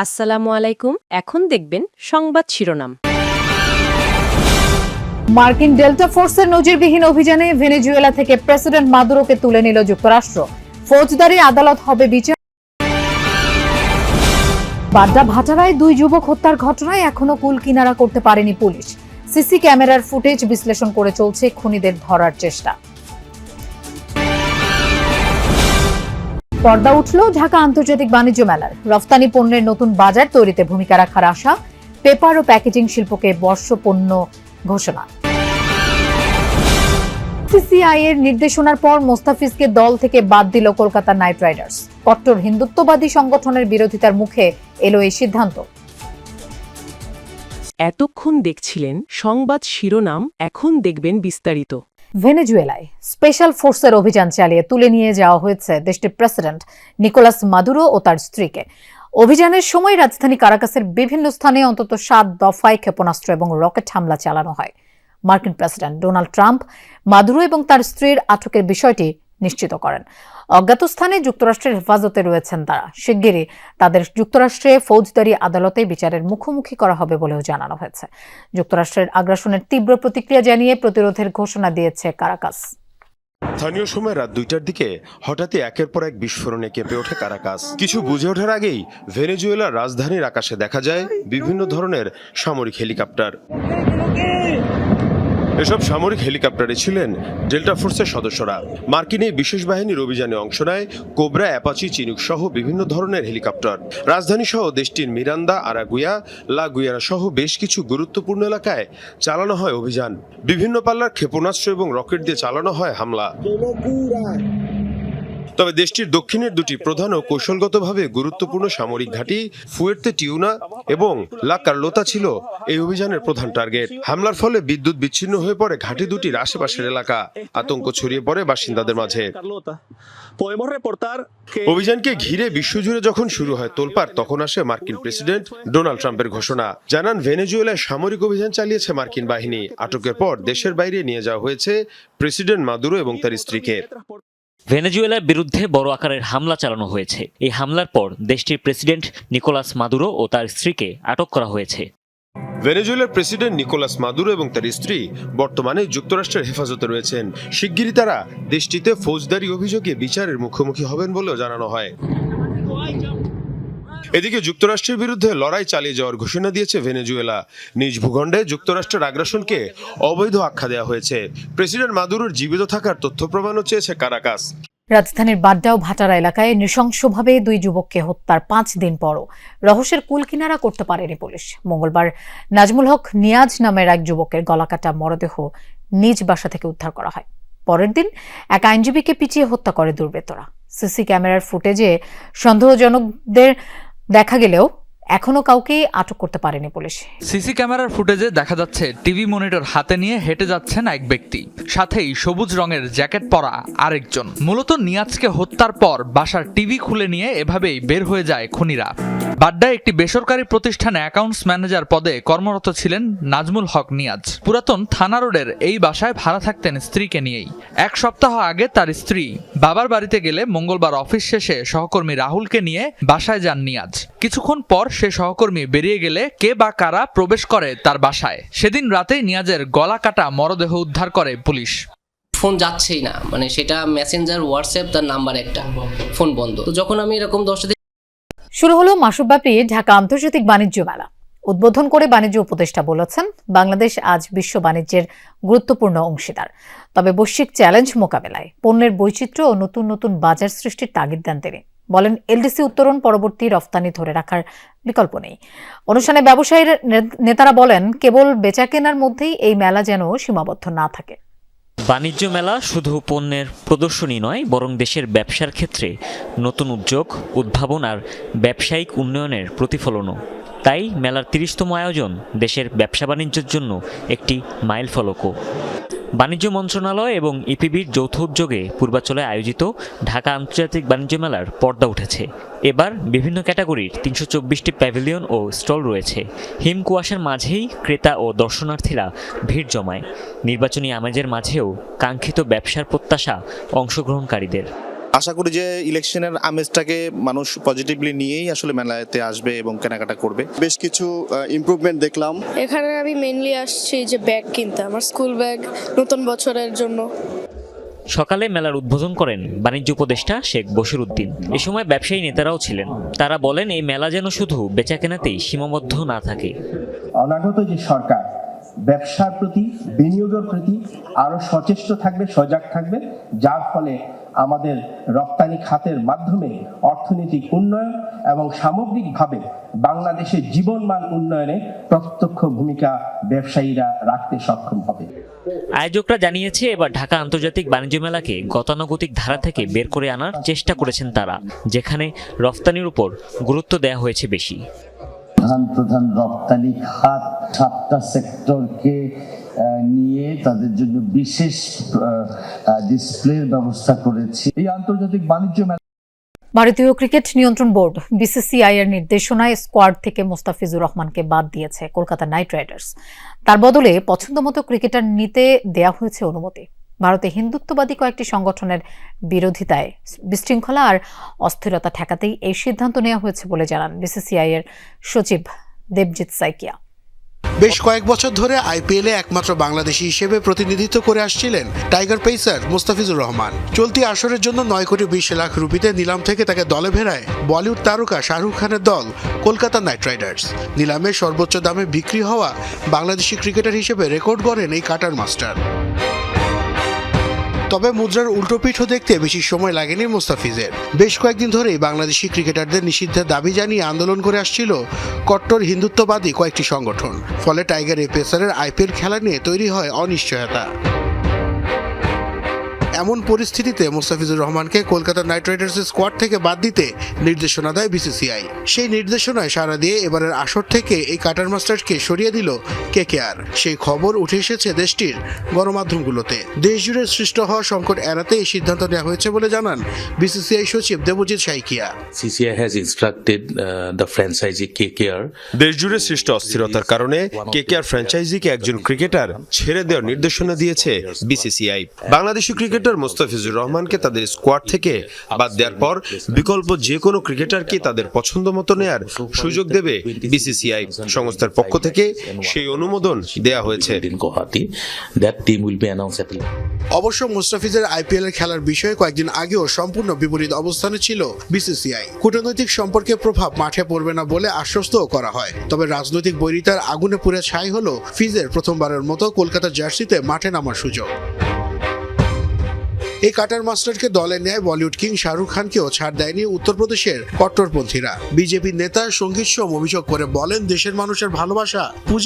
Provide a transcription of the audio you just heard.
আসসালামু আলাইকুম। এখন দেখবেন সংবাদ শিরোনাম। মার্কিন ডেল্টা ফোর্সের নজিরবিহীন অভিযানে ভেনেজুয়েলা থেকে প্রেসিডেন্ট মাদুরোকে তুলে নিল যুক্তরাষ্ট্র। ফৌজদারি আদালত হবে বিচার। বাড্ডা ভাটারায় 2 যুবক হত্যার ঘটনায় এখনো কুল কিনারা করতে পারেনি পুলিশ। সিসি ক্যামেরার ফুটেজ বিশ্লেষণ করে চলছে খুনিদের ধরার চেষ্টা। পর্দা উঠল ঢাকা আন্তর্জাতিক বাণিজ্য মেলার। রফতানি পণ্যের নতুন বাজার তৈরিতে ভূমিকা রাখার আশা। পেপার ও প্যাকেজিং শিল্পকে বর্ষপণ্য ঘোষণা। সিসিআই এর নির্দেশনার পর মোস্তাফিজকে দল থেকে বাদ দিল কলকাতা নাইট রাইডার্স। কট্টর হিন্দুত্ববাদী সংগঠনের বিরোধিতার মুখে এলো এই সিদ্ধান্ত। এতক্ষণ দেখছিলেন সংবাদ শিরোনাম, এখন দেখবেন বিস্তারিত। ভেনেজুয়েলায় স্পেশাল ফোর্সের অভিযান চালিয়ে তুলে নিয়ে যাওয়া হয়েছে দেশটির প্রেসিডেন্ট নিকোলাস মাদুরো ও তার স্ত্রীকে। অভিযানের সময় রাজধানী কারাকাসের বিভিন্ন স্থানে অন্তত 7 দফায় ক্ষেপণাস্ত্র এবং রকেট হামলা চালানো হয়। মার্কিন প্রেসিডেন্ট ডোনাল্ড ট্রাম্প মাদুরো এবং তার স্ত্রীর আটকের বিষয়টি নিশ্চিত করেন। অজ্ঞাত স্থানে যুক্তরাষ্ট্রের হেফাজতে রয়েছেন তারা। শিগগিরই তাদের যুক্তরাষ্ট্রে ফৌজদারি আদালতে বিচারের মুখোমুখি করা হবে বলেও জানানো হয়েছে। যুক্তরাষ্ট্রের আগ্রাসনের তীব্র প্রতিক্রিয়া জানিয়ে প্রতিরোধের ঘোষণা দিয়েছে কারাকাস। স্থানীয় সময় রাত 2টার দিকে হঠাৎই একের পর এক বিস্ফোরণে কেঁপে ওঠে কারাকাস। কিছু বুঝে ওঠার আগেই ভেনেজুয়েলার রাজধানীর আকাশে দেখা যায় বিভিন্ন ধরনের সামরিক হেলিকপ্টার। এসব সামরিক হেলিকপ্টারে ছিলেন ডেল্টা ফোর্সের সদস্যরা। মার্কিন এই বিশেষ বাহিনীর অভিযানে অংশ নেয় কোবরা, অ্যাপাচি, চিনুক সহ বিভিন্ন ধরনের হেলিকপ্টার। রাজধানী সহ দেশটির মিরান্দা, আরাগুয়া, লা গুয়ারা সহ বেশ কিছু গুরুত্বপূর্ণ এলাকায় চালানো হয় অভিযান। বিভিন্ন পাল্লার ক্ষেপণাস্ত্র এবং রকেট দিয়ে চালানো হয় হামলা। তবে দেশটির দক্ষিণের 2টি প্রধান ও কৌশলগতভাবে গুরুত্বপূর্ণ সামরিক ঘাঁটি ফুয়ের্তে টিউনা এবং লা কার্লোতা ছিল এই অভিযানের প্রধান টার্গেট। হামলার ফলে বিদ্যুৎ বিচ্ছিন্ন হয়ে পড়ে ঘাঁটি দুটির আশেপাশের এলাকা। আতঙ্ক ছড়িয়ে পড়ে বাসিন্দাদের মাঝে। অভিযানকে ঘিরে বিশ্বজুড়ে যখন শুরু হয় তোলপাড়, তখন আসে মার্কিন প্রেসিডেন্ট ডোনাল্ড ট্রাম্পের ঘোষণা। জানান, ভেনেজুয়েলায় সামরিক অভিযান চালিয়েছে মার্কিন বাহিনী। আটকের পর দেশের বাইরে নিয়ে যাওয়া হয়েছে প্রেসিডেন্ট মাদুরো এবং তার স্ত্রীকে। ভেনেজুয়েলার বিরুদ্ধে বড় আকারের হামলা চালানো হয়েছে। এই হামলার পর দেশটির প্রেসিডেন্ট নিকোলাস মাদুরো ও তার স্ত্রীকে আটক করা হয়েছে। ভেনেজুয়েলার প্রেসিডেন্ট নিকোলাস মাদুরো এবং তার স্ত্রী বর্তমানে যুক্তরাষ্ট্রের হেফাজতে রয়েছেন। শিগগিরই তারা দেশটিতে ফৌজদারি অভিযোগে বিচারের মুখোমুখি হবেন বলেও জানানো হয়। এদিকে যুক্তরাষ্ট্রের বিরুদ্ধে লড়াই চালিয়ে যাওয়ার ঘোষণা দিয়েছে ভেনেজুয়েলা। নিজ ভূখণ্ডে যুক্তরাষ্ট্রের আগ্রাসনকে অবৈধ আখ্যা দেওয়া হয়েছে। প্রেসিডেন্ট মাদুরোর জীবিত থাকার তথ্য প্রমাণও চেয়েছে কারাকাস। রাজধানীর বাড্ডা ও ভাটারা এলাকায় নৃশংসভাবে 2 যুবককে হত্যার 5 দিন পরও রহস্যের কুল কিনারা করতে পারেনি পুলিশ। মঙ্গলবার নাজমুল হক নিয়াজ নামের এক যুবকের গলাকাটা মরদেহ নিজ বাসা থেকে উদ্ধার করা হয়। পরের দিন এক আইনজীবীকে পিটিয়ে হত্যা করে দুর্বৃত্তরা। সিসি ক্যামেরার ফুটেজে সন্দেহজনকদের দেখা গেলেও এখনো কাউকে আটক করতে পারেনি পুলিশ। সিসি ক্যামেরার ফুটেজে দেখা যাচ্ছে টিভি মনিটর হাতে নিয়ে হেঁটে যাচ্ছেন এক ব্যক্তি, সাথেই সবুজ রঙের জ্যাকেট পরা আরেকজন। মূলত নিয়াজকে হত্যার পর বাসার টিভি খুলে নিয়ে এভাবেই বের হয়ে যায় খুনিরা। বাড্ডায় একটি বেসরকারি প্রতিষ্ঠানে অ্যাকাউন্টস ম্যানেজার পদে কর্মরত ছিলেন নাজমুল হক নিয়াজ। পুরাতন থানা রোডের এই বাসায় ভাড়া থাকতেন স্ত্রীকে নিয়েই। 1 সপ্তাহ আগে তার স্ত্রী বাবার বাড়িতে গেলে মঙ্গলবার অফিস শেষে সহকর্মী রাহুলকে নিয়ে বাসায় যান নিয়াজ। কিছুক্ষণ পর সে সহকর্মী বেরিয়ে গেলে কে বা কারা প্রবেশ করে তার বাসায়। সেদিন রাতেই নিয়াজের গলা কাটা মরদেহ উদ্ধার করে পুলিশ। ফোন যাচ্ছেই না, মানে সেটা মেসেঞ্জার, হোয়াটসঅ্যাপ, তার নাম্বার একটা, ফোন বন্ধ। তো যখন আমি এরকম 10টা শুরু হলো মাসব্যাপী ঢাকা আন্তর্জাতিক বাণিজ্য মেলা। উদ্বোধন করে বাণিজ্য উপদেষ্টা বলেছেন, বাংলাদেশ আজ বিশ্ব বাণিজ্যের গুরুত্বপূর্ণ অংশীদার। তবে বৈশ্বিক চ্যালেঞ্জ মোকাবেলায় পণ্যের বৈচিত্র্য ও নতুন নতুন বাজার সৃষ্টির তাগিদ দেন তিনি। বলেন, এলডিসি উত্তরণ পরবর্তী রফতানি ধরে রাখার বিকল্প নেই। অনুষ্ঠানে ব্যবসায়ীর নেতারা বলেন, কেবল বেচাকেনার মধ্যেই এই মেলা যেন সীমাবদ্ধ না থাকে। বাণিজ্য মেলা শুধু পণ্যের প্রদর্শনী নয়, বরং দেশের ব্যবসার ক্ষেত্রে নতুন উদ্যোগ, উদ্ভাবন আর ব্যবসায়িক উন্নয়নের প্রতিফলনও। তাই মেলার 30তম আয়োজন দেশের ব্যবসা বাণিজ্যের জন্য একটি মাইলফলকও। বাণিজ্য মন্ত্রণালয় এবং ইপিবির যৌথ উদ্যোগে পূর্বাচলে আয়োজিত ঢাকা আন্তর্জাতিক বাণিজ্য মেলার পর্দা উঠেছে। এবার বিভিন্ন ক্যাটাগরির 324টি প্যাভিলিয়ন ও স্টল রয়েছে। হিম কুয়াশার মাঝেই ক্রেতা ও দর্শনার্থীরা ভিড় জমায়। নির্বাচনী আমেজের মাঝেও কাঙ্ক্ষিত ব্যবসার প্রত্যাশা অংশগ্রহণকারীদের। আশা করি যে ইলেকশনের আমেজটাকে মানুষ পজিটিভলি নিয়েই আসলে মেলাতে আসবে এবং কেনাকাটা করবে। বেশ কিছু ইমপ্রুভমেন্ট দেখলাম। এখানে আমি মেইনলি আসছি যে ব্যাগ কিনতে, আমার স্কুল ব্যাগ নতুন বছরের জন্য। সকালে মেলার উদ্বোধন করেন বাণিজ্য উপদেষ্টা শেখ বশির উদ্দিন। এ সময় ব্যবসায়ী নেতারাও ছিলেন। তারা বলেন এই মেলা যেন শুধু বেচাকেনাতেই সীমাবদ্ধ না থাকে। অনাগত যে সরকার ব্যবসার প্রতি, বিনিয়োগের প্রতি আরো সচেষ্ট থাকবে, সজাগ থাকবে, যার ফলে আমাদের রপ্তানি খাতের মাধ্যমে অর্থনৈতিক উন্নয়ন এবং সামগ্রিকভাবে বাংলাদেশের জীবনমান উন্নয়নে প্রত্যক্ষ ভূমিকা ব্যবসায়ীরা রাখতে সক্ষম হবে। আয়োজকরা জানিয়েছে এবার ঢাকা আন্তর্জাতিক বাণিজ্য মেলাকে গতানুগতিক ধারা থেকে বের করে আনার চেষ্টা করেছেন তারা, যেখানে রফতানির উপর গুরুত্ব দেওয়া হয়েছে বেশি। প্রধান রপ্তানি খাত 7টা সেক্টরকে নিয়ে তাদের জন্য বিশেষ ডিসপ্লের ব্যবস্থা করেছি। এই আন্তর্জাতিক বাণিজ্য মেলা ভারতীয় ক্রিকেট নিয়ন্ত্রণ বোর্ড বিসিসিআই এর নির্দেশনায় স্কোয়াড থেকে মোস্তাফিজুর রহমানকে বাদ দিয়েছে কলকাতা নাইট রাইডার্স। তার বদলে পছন্দমতো ক্রিকেটার নিতে দেয়া হয়েছে অনুমতি। ভারতে হিন্দুত্ববাদী কয়েকটি সংগঠনের বিরোধিতায় বিশৃঙ্খলা আর অস্থিরতা ঠেকাতেই এই সিদ্ধান্ত নেওয়া হয়েছে বলে জানান বিসিসিআই এর সচিব দেবজিৎ সাইকিয়া। বেশ কয়েক বছর ধরে আইপিএলে একমাত্র বাংলাদেশি হিসেবে প্রতিনিধিত্ব করে আসছিলেন টাইগার পেসার মোস্তাফিজুর রহমান। চলতি আসরের জন্য 9,20,00,000 রুপিতে নিলাম থেকে তাকে দলে ফেরায় বলিউড তারকা শাহরুখ খানের দল কলকাতা নাইট রাইডার্স। নিলামে সর্বোচ্চ দামে বিক্রি হওয়া বাংলাদেশি ক্রিকেটার হিসেবে রেকর্ড গড়েন এই কাটার মাস্টার। তবে মুদ্রার উল্টোপিঠও দেখতে বেশি সময় লাগেনি মোস্তাফিজের। বেশ কয়েকদিন ধরেই বাংলাদেশি ক্রিকেটারদের নিষিদ্ধের দাবি জানিয়ে আন্দোলন করে আসছিল কট্টর হিন্দুত্ববাদী কয়েকটি সংগঠন। ফলে টাইগার এই পেসারের আইপিএল খেলা নিয়ে তৈরি হয় অনিশ্চয়তা। এমন পরিস্থিতিতে মোস্তাফিজুর রহমানকে কলকাতা নাইট রাইডার্সের স্কোয়াড থেকে বাদ দিতে নির্দেশনা দেয় বিসিসিআই। সেই নির্দেশনায় সাড়া দিয়ে এবারের আসর থেকে এই কাটার মাস্টারকে সরিয়ে দিল কেকেআর। সেই খবর উঠে এসেছে দেশটির গণমাধ্যমগুলোতে। দেশজুড়ে সৃষ্ট হওয়া সংকট এড়াতে এই সিদ্ধান্ত নেওয়া হয়েছে বলে জানান বিসিসিআই সচিব Debjit Saikia. CCI has instructed the franchisee KKR. দেশজুড়ে সৃষ্ট অস্থিরতার কারণে কেকেআর ফ্র্যাঞ্চাইজিকে একজন ক্রিকেটার ছেড়ে দেওয়ার নির্দেশনা দিয়েছে বিসিসিআই। বাংলাদেশি ক্রিকেটার মোস্তাফিজুর রহমানকে তাদের স্কোয়াড থেকে বাদ দেওয়ার পর বিকল্প যে কোনো ক্রিকেটারকে তাদের পছন্দ মতো নেয়ার সুযোগ দেবে বিসিসিআই। সংস্থার পক্ষ থেকে সেই অনুমোদন দেয়া হয়েছে। অবশ্য মোস্তাফিজের আইপিএল এর খেলার বিষয়ে কয়েকদিন আগেও সম্পূর্ণ বিপরীত অবস্থানে ছিল বিসিসিআই। কূটনৈতিক সম্পর্কের প্রভাব মাঠে পড়বে না বলে আশ্বস্তও করা হয়। তবে রাজনৈতিক বৈরিতার আগুনে পুড়ে ছাই হলো ফিজের প্রথমবারের মতো কলকাতার জার্সিতে মাঠে নামার সুযোগ। এই কাটার মাস্টারকে দলে নেয় বলিউড কিং শাহরুখ খানকেও ছাড় দেয়নি উত্তরপ্রদেশের কট্টরপন্থীরা। বিজেপি নেতা সঙ্গীত সোম অভিযোগ করে বলেন, দেশের মানুষের ভালোবাসা পুঁজি